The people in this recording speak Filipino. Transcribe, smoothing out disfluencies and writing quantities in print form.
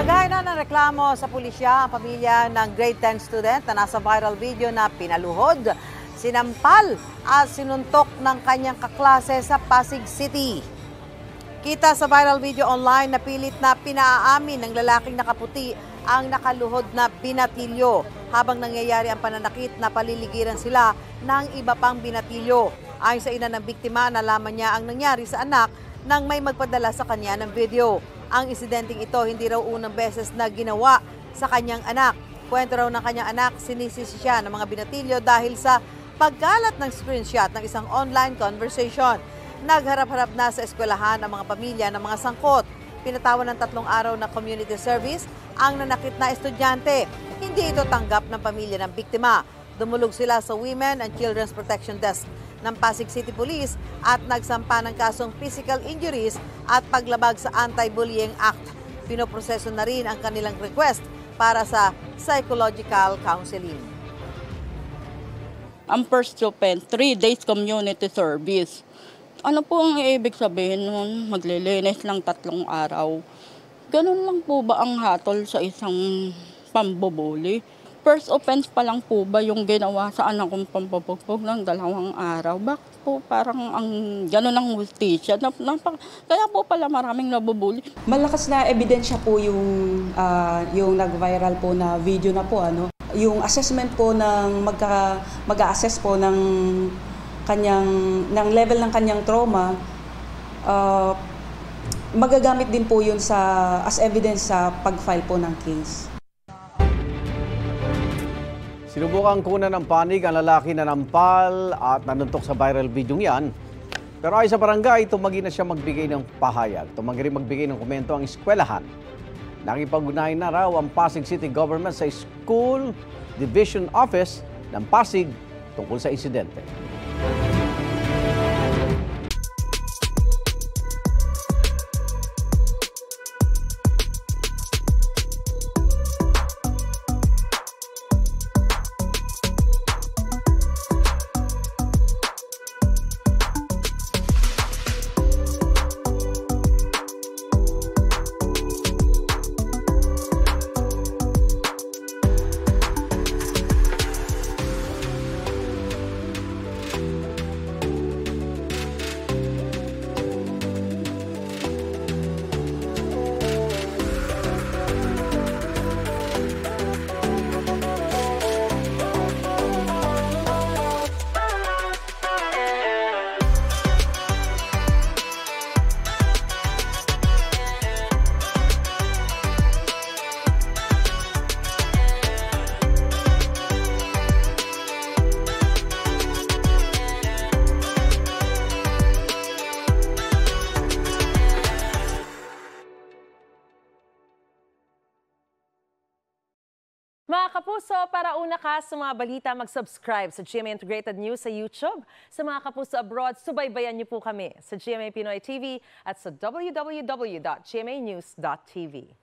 Naglagay na ng reklamo sa pulisya ang pamilya ng grade 10 student na nasa viral video na pinaluhod, sinampal at sinuntok ng kanyang kaklase sa Pasig City. Kita sa viral video online na pilit na pinaamin ng lalaking nakaputi ang nakaluhod na binatilyo. Habang nangyayari ang pananakit, napaliligiran sila ng iba pang binatilyo. Ayon sa ina ng biktima, nalaman niya ang nangyari sa anak nang may magpadala sa kanya ng video. Ang insidenteng ito hindi raw unang beses na ginawa sa kanyang anak. Kwento raw ng kanyang anak, sinisisi siya ng mga binatilyo dahil sa pagkalat ng screenshot ng isang online conversation. Nagharap-harap na sa eskwelahan ang mga pamilya ng mga sangkot. Pinatawan ng 3 araw na community service ang nanakit na estudyante. Hindi ito tanggap ng pamilya ng biktima. Dumulog sila sa Women and Children's Protection Desk ng Pasig City Police at nagsampa ng kasong physical injuries at paglabag sa Anti-Bullying Act. Pinoproseso na rin ang kanilang request para sa psychological counseling. Ang first open, 3 days community service. Ano po ang ibig sabihin nun? Maglilinis lang 3 araw. Ganun lang po ba ang hatol sa isang pambubuli? First offense pa lang po ba yung ginawa sa anak kong pambubugbog ng 2 araw? Bakit po parang ang gano'n ang hustisya? Kaya po pala maraming nabubuli. Malakas na ebidensya po yung nag-viral po na video na po. Yung assessment po ng mag-a-assess po ng level ng kanyang trauma, magagamit din po yun as evidence sa pag-file po ng case. Sinubukang kunan ng panig ang lalaki na nampal at nanuntok sa viral video yan. Pero ay sa barangay, tumagi na siya magbigay ng pahayag. Tumagi rin magbigay ng komento ang eskwelahan. Nakipag-ugnayan na raw ang Pasig City Government sa School Division Office ng Pasig tungkol sa insidente. Mga kapuso, para una ka sa mga balita, mag-subscribe sa GMA Integrated News sa YouTube. Sa mga kapuso abroad, subaybayan niyo po kami sa GMA Pinoy TV at sa www.gmanews.tv.